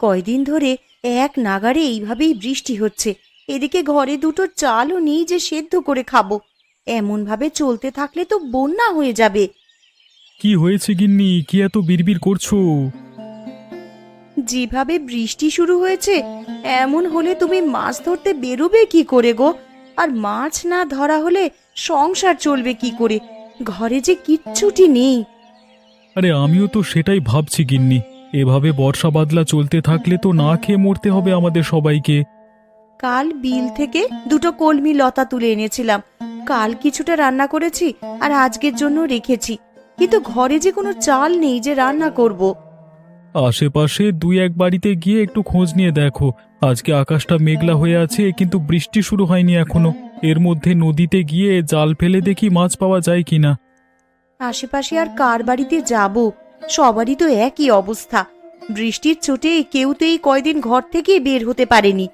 কয়দিন ধরে এক নাগাড়ে এইভাবেই বৃষ্টি হচ্ছে। এদিকে ঘরে দুটো চালও নেই যে সেদ্ধ করে খাবো। এমন ভাবে চলতে থাকলে তো বন্যা হয়ে যাবে। কি হয়েছে গিন্নি, কি এত বিড়বিড় করছো? যেভাবে বৃষ্টি শুরু হয়েছে এমন হলে তুমি মাছ ধরতে বেরোবে কি করে গো? আর মাছ না ধরা হলে সংসার চলবে কি করে? ঘরে যে কিচ্ছুটি নেই। আরে আমিও তো সেটাই ভাবছি গিন্নি, এভাবে বর্ষা বাদলা চলতে থাকলে তো না খেয়ে মরতে হবে আমাদের সবাইকে। কাল বিল থেকে দুটো কলমি লতা তুলে এনেছিলাম। কাল কিছুটা রান্না করেছি আর আজকের জন্য রেখেছি, কিন্তু ঘরে যে কোনো চাল নেই যে রান্না করব। আশেপাশে দুই এক বাড়িতে গিয়ে একটু খোঁজ নিয়ে দেখো। আজকে আকাশটা মেঘলা হয়ে আছে, কিন্তু বৃষ্টি শুরু হয়নি এখনো। এর মধ্যে নদীতে গিয়ে জাল ফেলে দেখি মাছ পাওয়া যায় কিনা। আশেপাশে আর কার বাড়িতে যাব? সবারই তো একই অবস্থা। বৃষ্টির চোটে কেউ তো এই কয়দিন ঘর থেকে বের হতে পারেনি।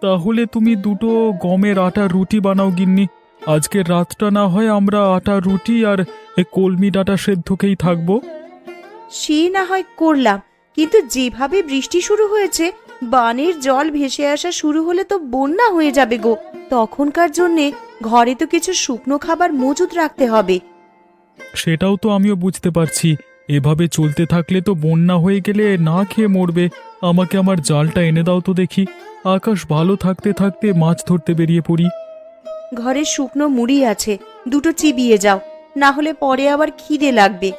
তাহলে তুমি দুটো গমের আটার রুটি বানাও গিন্নি। আজকের রাতটা না হয় আমরা আটার রুটি আর কলমি ডাঁটা সেদ্ধ খেয়েই থাকবো। সে না হয় করলাম, কিন্তু যেভাবে বৃষ্টি শুরু হয়েছে, বানের জল ভেসে আসা শুরু হলে তো বন্যা হয়ে যাবে গো। তখনকার জন্যে ঘরে তো কিছু শুকনো খাবার মজুদ রাখতে হবে। সেটাও তো আমিও বুঝতে পারছি। এভাবে চলতে থাকলে তো বন্যা হয়ে গেলে না খেয়ে মরবে। আমাকে আমার জালটা এনে দাও তো দেখি। আকাশ ভালো থাকতে থাকতে মাছ ধরতে বেরিয়ে পড়ি। ঘরে শুকনো মুড়ি আছে, দুটো চিবিয়ে যাও, না হলে পরে আবার খিদে লাগবে।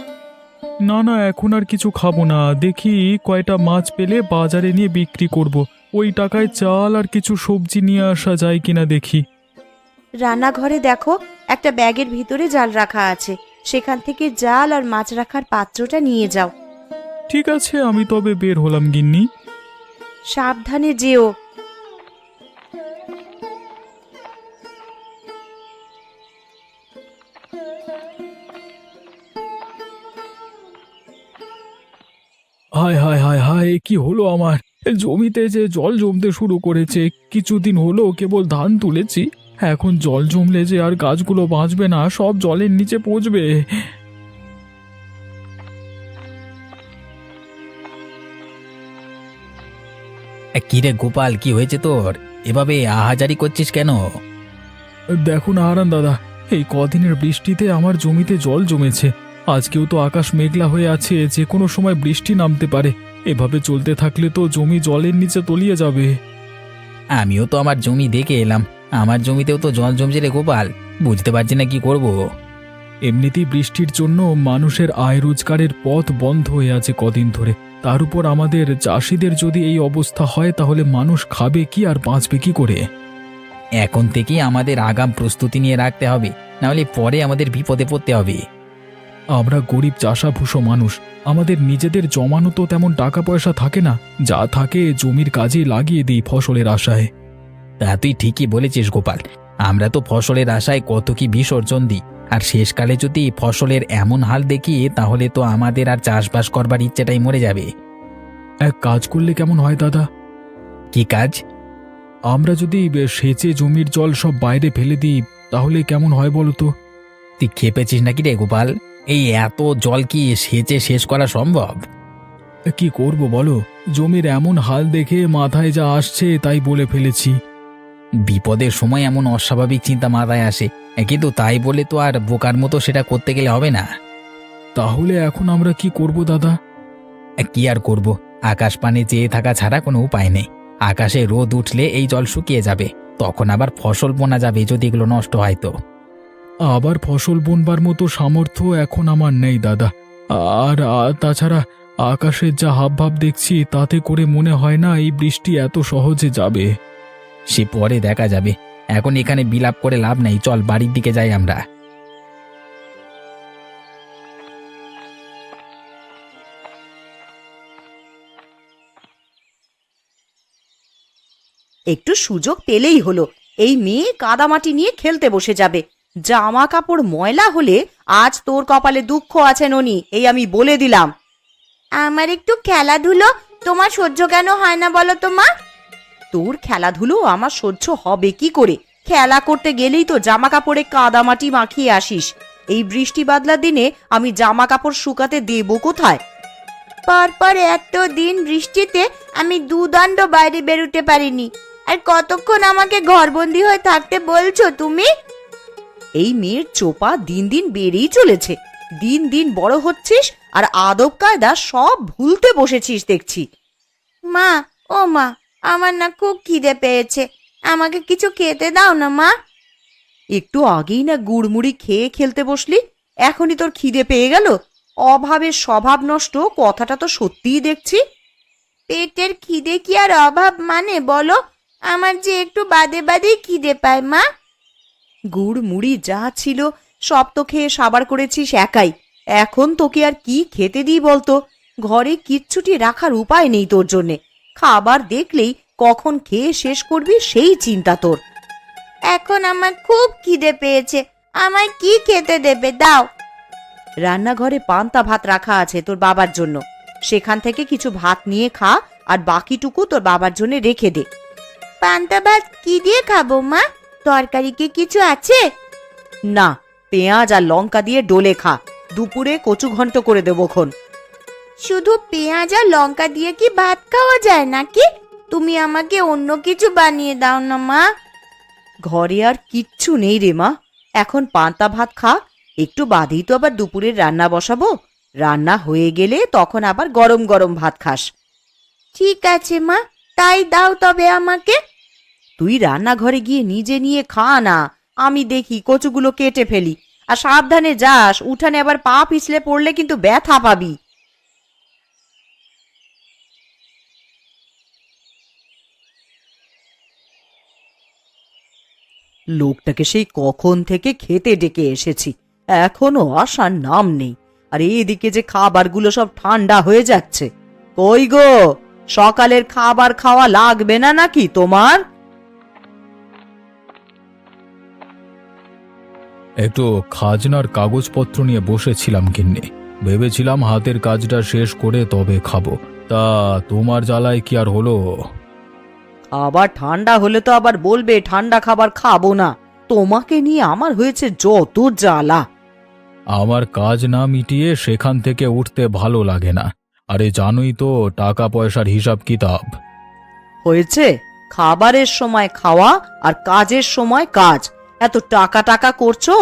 না না, এখন আর কিছু খাবো না। দেখি কয়টা মাছ পেলে বাজারে নিয়ে বিক্রি করব। ওই টাকায় চাল আর কিছু সবজি নিয়ে আসা যায় কিনা দেখি। রান্নাঘরে দেখো, একটা ব্যাগের ভিতরে জাল রাখা আছে। সেখান থেকে জাল আর মাছ রাখার পাত্রটা নিয়ে যাও। ঠিক আছে, আমি তবে বের হলাম গিন্নি। সাবধানে যেও। হায় হায় হায় হায়, কি হলো আমার? জমিতে যে জল জমতে শুরু করেছে। কিছুদিন হলো কেবল ধান তুলেছি, এখন জল জমলে যে আর গাছগুলো বাঁচবে না, সব জলের নিচে পচবে। কিরে গোপাল, কি হয়েছে তোর? এভাবে আহাজারি করছিস কেন? দেখো না হারান দাদা, এই কদিনের বৃষ্টিতে আমার জমিতে জল জমেছে। আজকেও তো আকাশ মেঘলা হয়ে আছে, যে কোনো সময় বৃষ্টি নামতে পারে। এভাবে চলতে থাকলে তো জমি জলের নিচে তলিয়ে যাবে। আমিও তো আমার জমি দেখে এলাম, আমার জমিতেও তো জল জমছে রে গোপাল। বুঝতে পারছি না কি করব। এমনিতেই বৃষ্টির জন্য মানুষের আয় রোজগারের পথ বন্ধ হয়ে আছে কদিন ধরে। তার উপর আমাদের চাষিদের যদি এই অবস্থা হয়, তাহলে মানুষ খাবে কি আর বাঁচবে কি করে? এখন থেকেই আমাদের আগাম প্রস্তুতি নিয়ে রাখতে হবে, নাহলে পরে আমাদের বিপদে পড়তে হবে। আমরা গরিব চাষাভুষো মানুষ, আমাদের নিজেদের জমানো তো তেমন টাকা পয়সা থাকে না। যা থাকে জমির কাজে লাগিয়ে দিই ফসলের আশায়। তা তুই ঠিকই বলেছিস গোপাল, আমরা তো ফসলের আশায় কত কি বিসর্জন দিই। আর শেষকালে যদি ফসলের এমন হাল দেখি, তাহলে তো আমাদের আর চাষবাস করবার ইচ্ছেটাই মরে যাবে। এক কাজ করলে কেমন হয় দাদা? কি কাজ? আমরা যদি সেচে জমির জল সব বাইরে ফেলে দিই, তাহলে কেমন হয় বলো তো? তুই খেপেছিস নাকি রে গোপাল? এই এত জল কি সেচে শেষ করা সম্ভব? কি করব বলো, জমির এমন হাল দেখে মাথায় যা আসছে তাই বলে ফেলেছি। বিপদের সময় এমন অস্বাভাবিক চিন্তা মাথায় আসে, কিন্তু তাই বলে তো আর বোকার মতো সেটা করতে গেলে হবে না। তাহলে এখন আমরা কি করব দাদা? কি আর করব, আকাশ পানে চেয়ে থাকা ছাড়া কোনো উপায় নেই। আকাশে রোদ উঠলে এই জল শুকিয়ে যাবে, তখন আবার ফসল বোনা যাবে যদি এগুলো নষ্ট হয় তো। আবার ফসল বুনবার মতো সামর্থ্য এখন আমার নেই দাদা। আর তাছাড়া আকাশের যা হাবভাব দেখছি, তাতে করে মনে হয় না এই বৃষ্টি এত সহজে যাবে। সে পরে দেখা যাবে, এখন এখানে বিলাপ করে লাভ নেই। চল বাড়ির দিকে যাই আমরা। একটু সুযোগ পেলেই হলো, এই মেয়ে কাদামাটি নিয়ে খেলতে বসে যাবে। জামা কাপড় ময়লা হলে আজ তোর কপালে দুঃখ আছে ননি, এই আমি বলে দিলাম। আমার একটু খেলাধুলো তোমার সহ্য কেন হয় না বলো তো মা? তোর খেলাধুলো আমার সহ্য হবে কি করে? খেলা করতে গেলেই তো জামা কাপড়ে কাদামাটি মাখিয়ে আসিস। এই বৃষ্টি বাদলার দিনে আমি জামা কাপড় শুকাতে দেবো কোথায়? পর এত দিন বৃষ্টিতে আমি দুদণ্ড বাইরে বেরোতে পারিনি, আর কতক্ষণ আমাকে ঘরবন্দি হয়ে থাকতে বলছো তুমি? এই মেয়ের চোপা দিন দিন বেড়েই চলেছে। দিন দিন বড় হচ্ছিস আর আদব কায়দা সব ভুলতে বসেছিস দেখছি। মা, ও মা, আমার না খুব খিদে পেয়েছে, আমাকে কিছু খেতে দাও না মা। একটু আগেই না গুড়মুড়ি খেয়ে খেলতে বসলি, এখনই তোর খিদে পেয়ে গেল? অভাবের স্বভাব নষ্ট, কথাটা তো সত্যিই দেখছি। পেটের খিদে কি আর অভাব মানে বলো? আমার যে একটু বাদে বাদেই খিদে পায় মা। গুড় মুড়ি যা ছিল সব তো খেয়ে সাবার করেছিস একাই। এখন তোকে আর কি খেতে দিই বলতো? ঘরে কিচ্ছুটি রাখার উপায় নেই তোর জন্যে। খাবার দেখলেই কখন খেয়ে শেষ করবি সেই চিন্তা তোর। এখন আমার খুব খিদে পেয়েছে, আমায় কি খেতে দেবে দাও। রান্নাঘরে পান্তা ভাত রাখা আছে তোর বাবার জন্য, সেখান থেকে কিছু ভাত নিয়ে খা, আর বাকিটুকু তোর বাবার জন্য রেখে দে। পান্তা ভাত কি দিয়ে খাবো মা? তরকারি কি কিছু আছে? না, পেঁয়াজ আর লঙ্কা দিয়ে ডোলে খা। দুপুরে কচু ঘন্ট করে দেবো খন। শুধু পেঁয়াজ আর লঙ্কা দিয়ে কি ভাত খাওয়া যায় নাকি? তুমি আমাকে অন্য কিছু বানিয়ে দাও না মা। ঘরে আর কিচ্ছু নেই রে মা, এখন পান্তা ভাত খা। একটু বাদেই তো আবার দুপুরের রান্না বসাবো। রান্না হয়ে গেলে তখন আবার গরম গরম ভাত খাস। ঠিক আছে মা, তাই দাও তবে আমাকে। তুই রান্নাঘরে গিয়ে নিজে নিয়ে খা না, আমি দেখি কচুগুলো কেটে ফেলি। আর সাবধানে যাস, উঠানে আবার পা পিছলে পড়লে কিন্তু ব্যথা পাবি। লোকটাকে সেই কখন থেকে খেতে ডেকে এসেছি, এখনো আসার নাম নেই। আর এইদিকে যে খাবারগুলো সব ঠান্ডা হয়ে যাচ্ছে। কই গো, সকালের খাবার খাওয়া লাগবে না নাকি তোমার? একটু খাজনার কাগজপত্র নিয়ে বসেছিলাম গিন্নি, ভেবেছিলাম হাতের কাজটা শেষ করে তবে খাবো। তা তোমার জ্বালায় কি আর হলো? আবার ঠান্ডা হলে তো আবার বলবে ঠান্ডা খাবার খাবো না। তোমাকে নিয়ে আমার হয়েছে যত জ্বালা। আমার কাজ না মিটিয়ে সেখান থেকে উঠতে ভালো লাগে না। আরে জানোই তো টাকা পয়সার হিসাব কিতাব। হয়েছে, খাবারের সময় খাওয়া আর কাজের সময় কাজ। এত টাকা টাকা করছো,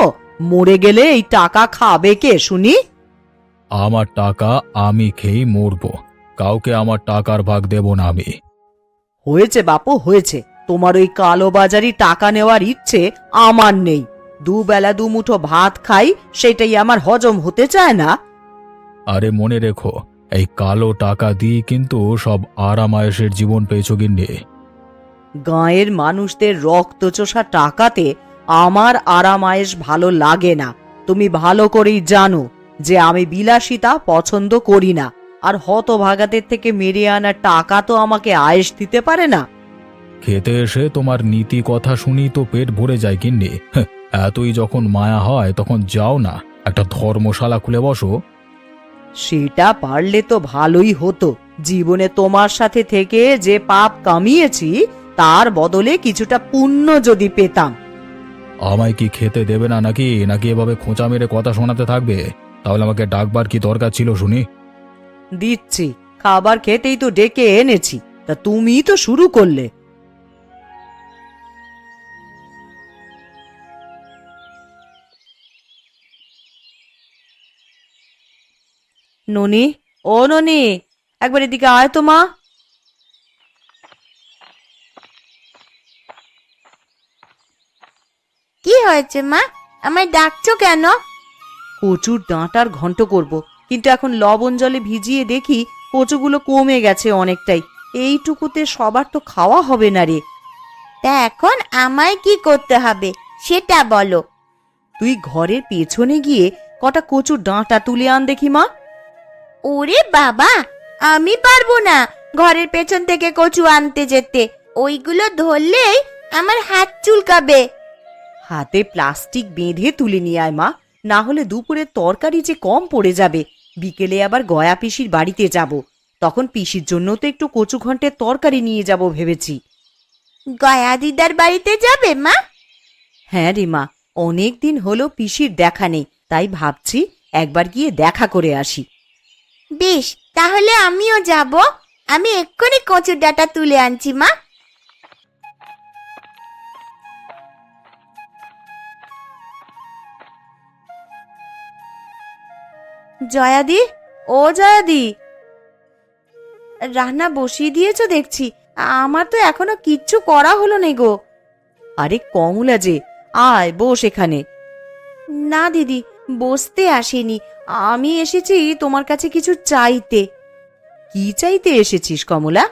মরে গেলে এই টাকা খাবে কে শুনি? আমার টাকা আমি খেয়েই মরবো, কাউকে আমার টাকার ভাগ দেব না আমি। হয়েছে বাপু, হয়েছে। তোমার ওই কালোবাজারি টাকা নেওয়ার ইচ্ছে আমার নেই। দুবেলা দুমুঠো ভাত খাই, সেটাই আমার হজম হতে চায় না। আরে মনে রেখো, এই কালো টাকা দিয়ে কিন্তু সব আরামায়েশের জীবন পেয়েছো গিন্নি। গাঁয়ের মানুষদের রক্তচোষা টাকাতে আমার আরামায়েশ ভালো লাগে না। তুমি ভালো করেই জানো যে আমি বিলাসিতা পছন্দ করি না। আর হতভাগাদের থেকে মেরে আনা টাকা তো আমাকে আয়েশ দিতে পারে না। খেতে এসে তোমার নীতি কথা শুনি তো পেট ভরে যায় গিন্নি। এতই যখন মায়া হয় তখন যাও না, একটা ধর্মশালা খুলে বসো। সেটা পারলে তো ভালোই হতো। জীবনে তোমার সাথে থেকে যে পাপ কামিয়েছি তার বদলে কিছুটা পুণ্য যদি পেতাম। আমায় কি খেতে দেবে না নাকি নাকি এভাবে খোঁচা মেরে কথা শোনাতে থাকবে? তাহলে আমাকে ডাকবার কি দরকার ছিল শুনি? দিচ্ছি, খাবার খেতেই তো ডেকে এনেছি, তা তুমি তো শুরু করলে। ননি, ও ননি, একবার এদিকে আয় তো মা। কি হয়েছে মা, আমায় ডাকছো কেন? কচুর ডাঁটার ঘন্ট করব, কিন্তু এখন লবণ জলে ভিজিয়ে দেখি কচুগুলো কমে গেছে অনেকটাই। এইটুকুতে সবার তো খাওয়া হবে না রে। তা এখন আমায় কি করতে হবে সেটা বলো। তুই ঘরের পেছনে গিয়ে কটা কচুর ডাঁটা তুলে আন দেখি মা। ওরে বাবা, আমি পারবো না ঘরের পেছন থেকে কচু আনতে যেতে। ওইগুলো ধরলেই আমার হাত চুলকাবে। হাতে প্লাস্টিক বেঁধে তুলে নিয়ে আয় মা, না হলে দুপুরের তরকারি যে কম পড়ে যাবে। বিকেলে আবার গয়া পিসির বাড়িতে যাব, তখন পিসির জন্য তো একটু কচু ঘন্টের তরকারি নিয়ে যাব ভেবেছি। গয়া দিদার বাড়িতে যাবে মা? হ্যাঁ রে মা, অনেক দিন হলো পিসির দেখা নেই, তাই ভাবছি একবার গিয়ে দেখা করে আসি। বেশ, তাহলে আমিও যাব। আমি এক্ষুনি কচুর ডাঁটা তুলে আনছি মা। জয়াদি, ও জয়াদি, রান্না বসিয়ে দিয়েছো দেখছি। আমার তো এখনো কিচ্ছু করা হলো না গো। আরে কমলা যে, আয় বস এখানে। না দিদি, বসতে আসিনি, আমি এসেছি তোমার কাছে কিছু চাইতে। কি চাইতে এসেছিস কমলা?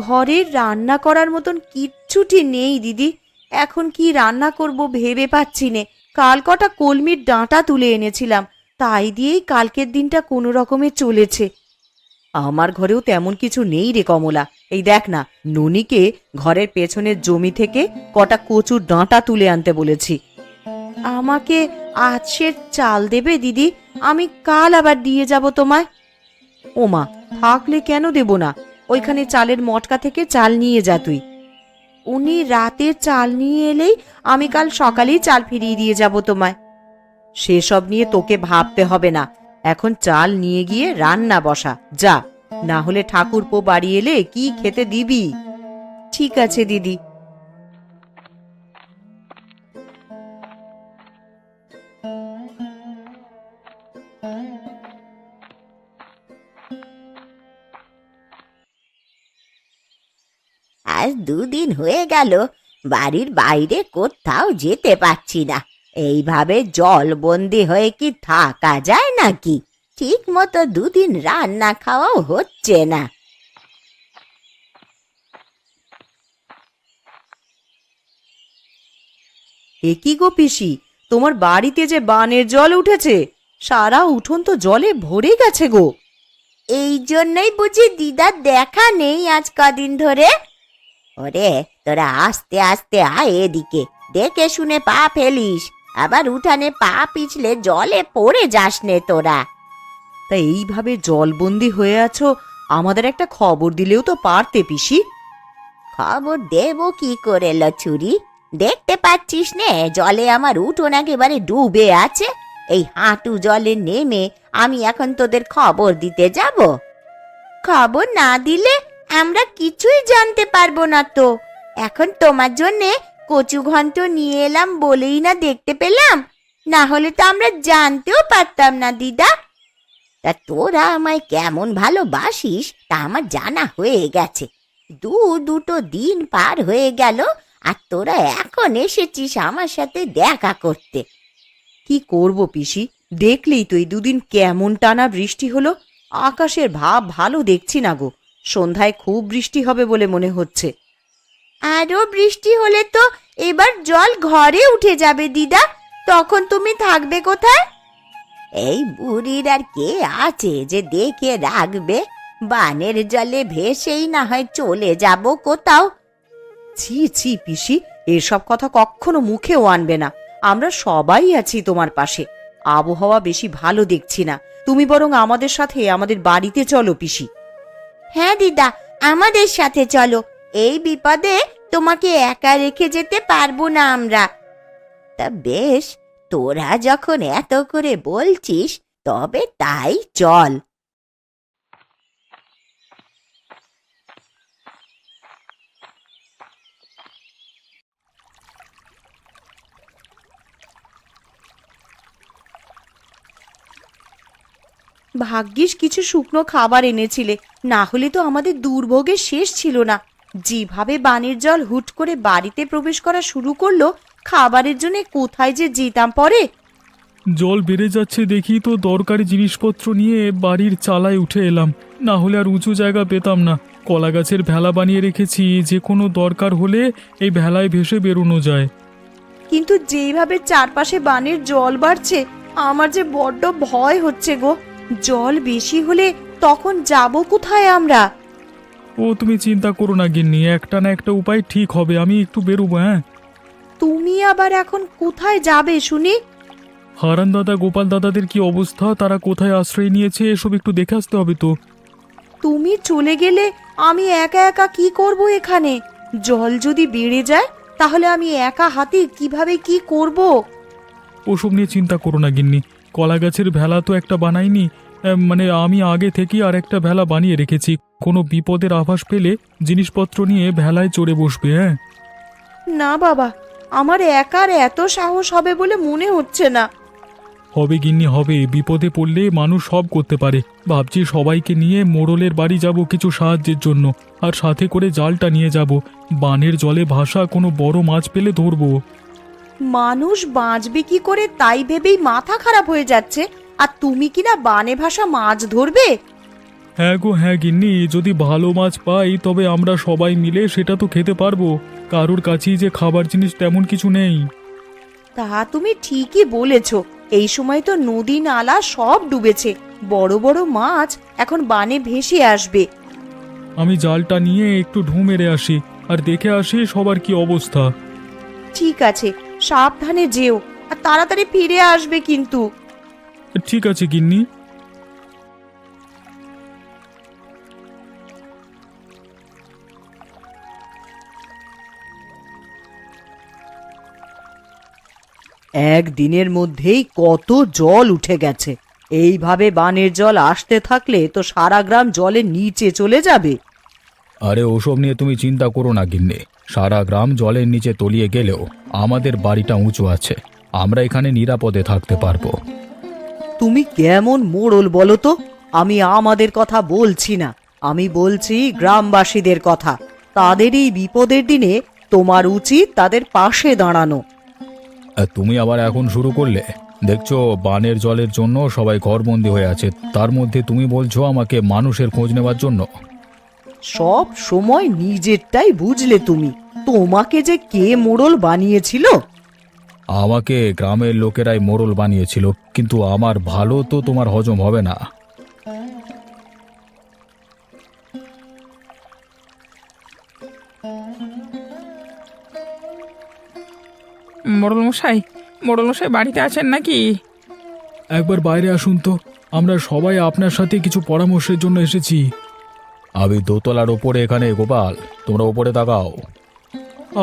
ঘরে রান্না করার মতন কিচ্ছুটি নেই দিদি। এখন কি রান্না করব ভেবে পাচ্ছি নে। কাল কটা কলমির ডাঁটা তুলে এনেছিলাম, তাই দিয়েই কালকের দিনটা কোনো রকমে চলেছে। আমার ঘরেও তেমন কিছু নেই রে কমলা। এই দেখ না, ননিকে ঘরের পেছনের জমি থেকে কটা কচুর ডাঁটা তুলে আনতে বলেছি। আমাকে আজ সের চাল দেবে দিদি? আমি কাল আবার দিয়ে যাব তোমায়। ওমা, থাকলে কেন দেব না? ওইখানে চালের মটকা থেকে চাল নিয়ে যা তুই। উনি রাতের চাল নিয়ে এলেই আমি কাল সকালেই চাল ফিরিয়ে দিয়ে যাব তোমায়। সেসব নিয়ে তোকে ভাবতে হবে না, এখন চাল নিয়ে গিয়ে রান্না বসা যা, না হলে ঠাকুরপো বাড়ি এলে কি খেতে দিবি? ঠিক আছে দিদি। আজ 2 দিন হয়ে গেল বাড়ির বাইরে কোথাও যেতে পারছি না। এইভাবে জলবন্দি হয়ে কি থাকা যায় নাকি? ঠিক মতো 2 দিন রান্না খাওয়াও হচ্ছে না। এ কি গো পিসি, তোমার বাড়িতে যে বানের জল উঠেছে, সারা উঠোন তো জলে ভরে গেছে গো। এই জন্যই বুঝি দিদার দেখা নেই আজ কদিন ধরে। ওরে, তোরা আস্তে আস্তে আয় এদিকে, দেখে শুনে পা ফেলিস, আবার উঠানে পা পিছলে জলে পড়ে যাস নে তোরা। তা এইভাবে জলবন্দি হয়ে আছো, আমাদের একটা খবর দিলেও তো পারতে পিসি। খবর দেব কি করে লছুরি? দেখতে পাচ্ছিস নে জলে আমার উঠোন একেবারে ডুবে আছে। এই হাঁটু জলে নেমে আমি এখন তোদের খবর দিতে যাব? খবর না দিলে আমরা কিছুই জানতে পারবো না তো। এখন তোমার জন্যে কচু ঘন্ট নিয়ে এলাম বলেই না দেখতে পেলাম, না হলে তো আমরা জানতেও পারতাম না দিদা। তা তোরা আমায় কেমন ভালোবাসিস তা আমার জানা হয়ে গেছে। দুটো দিন পার হয়ে গেল আর তোরা এখন এসেছিস আমার সাথে দেখা করতে। কি করব পিসি, দেখলেই তো এই 2 দিন কেমন টানা বৃষ্টি হলো। আকাশের ভাব ভালো দেখছি না গো, সন্ধ্যায় খুব বৃষ্টি হবে বলে মনে হচ্ছে। আরো বৃষ্টি হলে তো এবার জল ঘরে উঠে যাবে দিদা, তখন তুমি থাকবে কোথায়? এই বুড়ির আর কে আছে যে দেখে রাখবে? বানের জলে ভেসেই না হয় চলে যাব কোথাও। ছি ছি পিসি, এসব কথা কখনো মুখেও আনবে না। আমরা সবাই আছি তোমার পাশে। আবহাওয়া বেশি ভালো দেখছি না, তুমি বরং আমাদের সাথে আমাদের বাড়িতে চলো পিসি। হ্যাঁ দিদা, আমাদের সাথে চলো। এই বিপদে তোমাকে একা রেখে যেতে পারবো না আমরা। তা বেশ, তোরা যখন এত করে বলছিস তবে তাই চল। ভাগ্যিস কিছু শুকনো খাবার এনেছিলে, না হলে তো আমাদের দুর্ভোগের শেষ ছিল না। যেভাবে বানের জল হুট করে বাড়িতে প্রবেশ করা শুরু করলো, খাবারের জন্য কোথায় যে যেতাম পরে। জল বেড়ে যাচ্ছে দেখি তো দরকারি জিনিসপত্র নিয়ে বাড়ির চালায় উঠে এলাম, না হলে আর উঁচু জায়গা পেতাম না। কলা গাছের ভেলা বানিয়ে রেখেছি, যে কোনো দরকার হলে এই ভেলায় ভেসে বেরোনো যায়। কিন্তু যেইভাবে চারপাশে বানের জল বাড়ছে, আমার যে বড্ড ভয় হচ্ছে গো। জল বেশি হলে তখন যাব কোথায় আমরা? ও তুমি চিন্তা করো না গিন্নি, একটা না একটা উপায় ঠিক হবে। আমি একটু বেরোবো। হ্যাঁ, তুমি আবার এখন কোথায় যাবে শুনি? হারান দাদা গোপাল দাদাদের কি অবস্থা, তারা কোথায় আশ্রয় নিয়েছে, এসব একটু দেখে আসতে হবে তো। তুমি চলে গেলে আমি একা একা কি করব এখানে? জল যদি বেড়ে যায় তাহলে আমি একা হাতে কিভাবে কি করব? ওসব নিয়ে চিন্তা করো না গিন্নি, কলা গাছের ভেলা তো একটা বানাইনি, মানে আমি আগে থেকেই আর একটা ভেলা বানিয়ে রেখেছি। কোনো বিপদের আভাস পেলে জিনিসপত্র নিয়ে ভেলায় চড়ে বসবে। হ্যাঁ, না বাবা, আমার একার এত সাহস হবে বলে মনে হচ্ছে না। হবে গিন্নি হবে, বিপদে পড়লে মানুষ সব করতে পারে। ভাবছি সবাইকে নিয়ে মোড়লের বাড়ি যাব কিছু সাহায্যের জন্য, আর সাথে করে জালটা নিয়ে যাব। বানের জলে ভাসা কোনো বড় মাছ পেলে ধরবো। মানুষ বাঁচবে কি করে তাই ভেবেই মাথা খারাপ হয়ে যাচ্ছে, আর তুমি কিনা বানে ভাসা মাছ ধরবে? হ্যাঁ গো হ্যাঁ গিন্নি, যদি ভালো মাছ পাই তবে আমরা সবাই মিলে সেটা তো খেতে পারবো। কারোর কাছেই যে খাবার জিনিস তেমন কিছু নেই। তা তুমি ঠিকই বলেছ, এই সময় তো নদী নালা সব ডুবেছে, বড় বড় মাছ এখন বানে ভেসে আসবে। আমি জালটা নিয়ে একটু ঢু মেরে আসি, আর দেখে আসি সবার কি অবস্থা। ঠিক আছে, সাবধানে যেও, আর তাড়াতাড়ি ফিরে আসবে কিন্তু। ঠিক আছে গিন্নি। একদিনের মধ্যেই কত জল উঠে গেছে। এইভাবে বানের জল আসতে থাকলে তো সারা গ্রাম জলের নিচে চলে যাবে। আরে ওসব নিয়ে তুমি চিন্তা করো না গিন্নি, সারা গ্রাম জলের নিচে তলিয়ে গেলেও আমাদের বাড়িটা উঁচু আছে, আমরা এখানে নিরাপদে থাকতে পারবো। তুমি কেমন মোড়ল বলো তো? আমি আমাদের কথা বলছি না, আমি বলছি গ্রামবাসীদের কথা। তাদের এই বিপদের দিনে তোমার উচিত তাদের পাশে দাঁড়ানো। আর তুমি আবার এখন শুরু করলে? দেখছো বানের জলের জন্য সবাই ঘরবন্দি হয়ে আছে, তার মধ্যে তুমি বলছো আমাকে মানুষের খোঁজ নেওয়ার জন্য। সব সময় নিজেরটাই বুঝলে তুমি। তোমাকে যে কে মোড়ল বানিয়েছিল? আমাকে গ্রামের লোকেরাই মোড়ল বানিয়েছিল, কিন্তু আমার ভালো তো তোমার হজম হবে না। মোড়ল মশাই বাড়িতে আছেন নাকি? একবার বাইরে আসুন তো, আমরা সবাই আপনার সাথে কিছু পরামর্শের জন্য এসেছি। আমি দোতলার ওপরে এখানে, গোপাল তোমরা ওপরে তাকাও।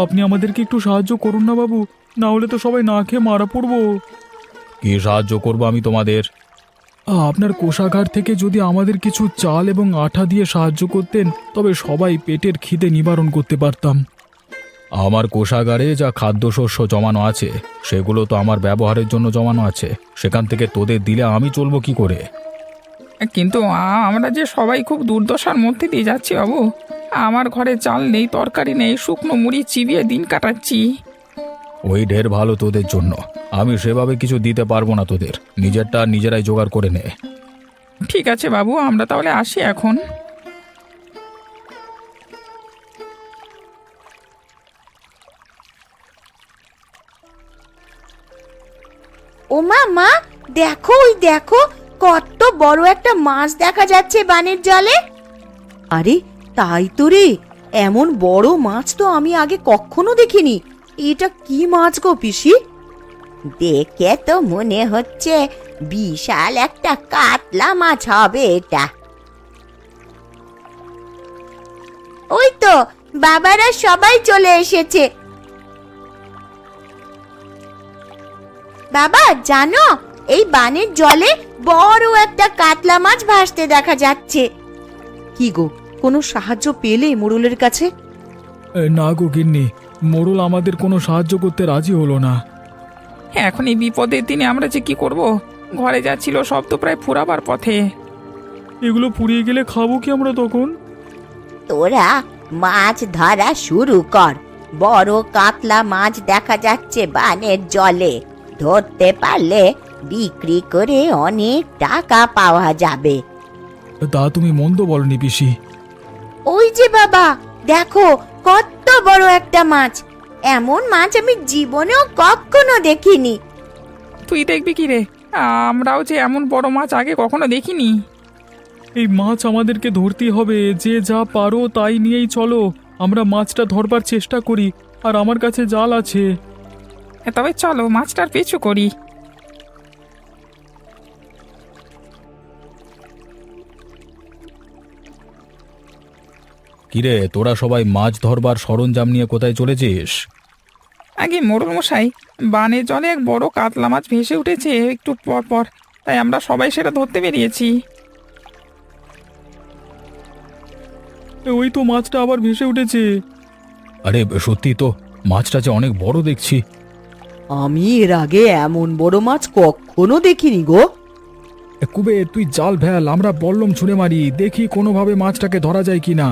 আপনি আমাদেরকে একটু সাহায্য করুন না বাবু, না হলে তো সবাই না খেয়ে মারা পড়বো। কি সাহায্য করবো আমি তোমাদের? আপনার কোষাগার থেকে যদি আমাদের কিছু চাল এবং আঠা দিয়ে সাহায্য করতেন, তবে সবাই পেটের খিদে নিবারণ করতে পারতাম। আমার কোষাগারে যা খাদ্যশস্য জমানো আছে সেগুলো তো আমার ব্যবহারের জন্য জমানো আছে, সেখান থেকে তোদের দিলে আমি চলবো কি করে? কিন্তু আমরা যে সবাই খুব দুর্দশার মধ্যে দিয়ে যাচ্ছি বাবু। আমার ঘরে চাল নেই, তরকারি নেই, শুকনো মুড়ি চিবিয়ে দিন কাটাচ্ছি। ওই ঢের ভালো তোদের জন্য, আমি সেভাবে কিছু দিতে পারবো না তোদের, নিজেরটা নিজেরাই জোগাড় করে নে। ঠিক আছে বাবু, আমরা তাহলে আসি এখন। ও মা, দেখো ওই দেখো, কত বড় একটা মাছ দেখা যাচ্ছে বানের জলে। আরে তাই তো রে, এমন বড় মাছ তো আমি আগে কখনো দেখিনি। এটা কি মাছ গো পিসি? দেখে তো মনে হচ্ছে বিশাল একটা কাতলা মাছ হবে এটা। ওই তো বাবারা সবাই চলে এসেছে। বাবা জানো, এই বানের জলে বড় একটা কাতলা মাছ ভাসতে দেখা যাচ্ছে। কি গো, কোনো সাহায্য পেলে মোড়লের কাছে? না গো গিন্নি, মোড়ল আমাদের কোনো সাহায্য করতে রাজি হলো না। এখন এই বিপদের দিনে আমরা যে কি করব? ঘরে যা ছিল সব তো প্রায় ফুরাবার পথে। এগুলো পুড়িয়ে গেলে খাবো কি আমরা তখন? তোরা মাছ ধরা শুরু কর, বড় কাতলা মাছ দেখা যাচ্ছে বানের জলে। ধরতে পারলে বিক্রি করে অনেক টাকা পাওয়া যাবে। তা তুমি মন্দ বলনি পিসি। ওই যে বাবা, দেখো কত বড় একটা মাছ। এমন মাছ আমি জীবনেও কখনো দেখিনি। তুই দেখবি কি রে? আমরাও যে এমন বড় মাছ আগে কখনো দেখিনি। এই মাছ আমাদেরকে ধরতেই হবে, যে যা পারো তাই নিয়েই চলো। আমরা মাছটা ধরবার চেষ্টা করি, আর আমার কাছে জাল আছে। তবে চলো মাছটার পিছু করি। কিরে, তোরা সবাই মাছ ধরবার সরঞ্জাম নিয়ে কোথায় চলেছিস? আগে মোড়ল মশাই, বানের জলে এক বড় কাতলা মাছ ভেসে উঠেছে একটু পর পর। তাই আমরা সবাই সেটা ধরতে বেরিয়েছি। ওই তো মাছটা আবার ভেসে উঠেছে। আরে সত্যি তো, মাছটা যে অনেক বড় দেখছি। আমি এর আগে এমন বড় মাছ কখনো দেখিনি গো। কুবের, তুই জাল ফেল, আমরা বল্লম ছুঁড়ে মারি, দেখি কোনোভাবে মাছটাকে ধরা যায় কিনা।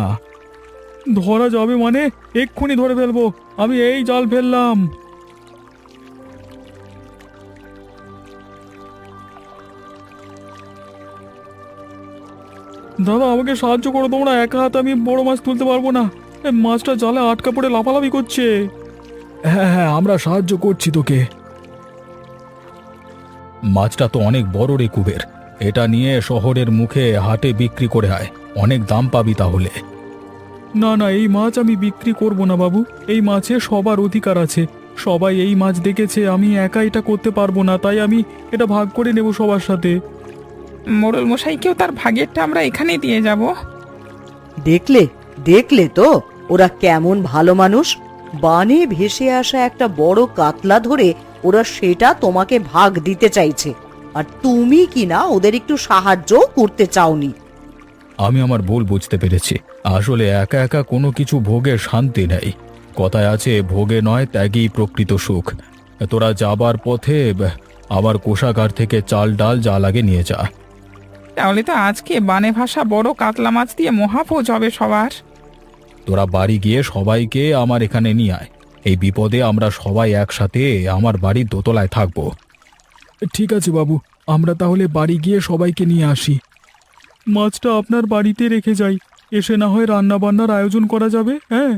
ধরা যাবে মানে? এক্ষুনি ধরে ফেলবো, আমি এই জাল ফেললাম। দাদা, আমাকে সাহায্য করো তোমরা, একা হাতে আমি বড় মাছ তুলতে পারবো না। মাছটা জালে আটকা পড়ে লাফালাফি করছে। হ্যাঁ হ্যাঁ, আমরা সাহায্য করছি তোকে। মাছটা তো অনেক বড় রে কুবের, এটা নিয়ে শহরের মুখে হাটে বিক্রি করে আয়, অনেক দাম পাবি তাহলে। না না, এই মাছ আমি বিক্রি করব না বাবু, এই মাছে সবার অধিকার আছে। সবাই এই মাছ দেখেছে, আমি একা এটা করতে পারবো না, তাই আমি এটা ভাগ করে নেব সবার সাথে। মোড়ল মশাইকেও তার ভাগেরটা আমরা এখানেই দিয়ে যাব। দেখলে দেখলে তো ওরা কেমন ভালো মানুষ। বানে ভেসে আসা একটা বড় কাতলা ধরে ওরা সেটা তোমাকে ভাগ দিতে চাইছে, আর তুমি কিনা ওদের একটু সাহায্য করতে চাওনি। আমি আমার ভুল বুঝতে পেরেছি, আসলে একা একা কোনো কিছু ভোগের শান্তি নেই। কথায় আছে, ভোগে নয় ত্যাগই প্রকৃত সুখ। তোরা যাবার পথে আবার কোষাগার থেকে চাল ডাল যা লাগে নিয়ে যা। তাহলে তো আজকে বানে ভাষা বড় কাতলা মাছ দিয়ে মহাভোজ হবে সবার। তোরা বাড়ি গিয়ে সবাইকে আমার এখানে নিয়ে আয়, এই বিপদে আমরা সবাই একসাথে আমার বাড়ির দোতলায় থাকবো। ঠিক আছে বাবু, আমরা তাহলে বাড়ি গিয়ে সবাইকে নিয়ে আসি। মাছটা আপনার বাড়িতে রেখে যাই, এসে না হয় রান্না বান্নার আয়োজন করা যাবে। হ্যাঁ।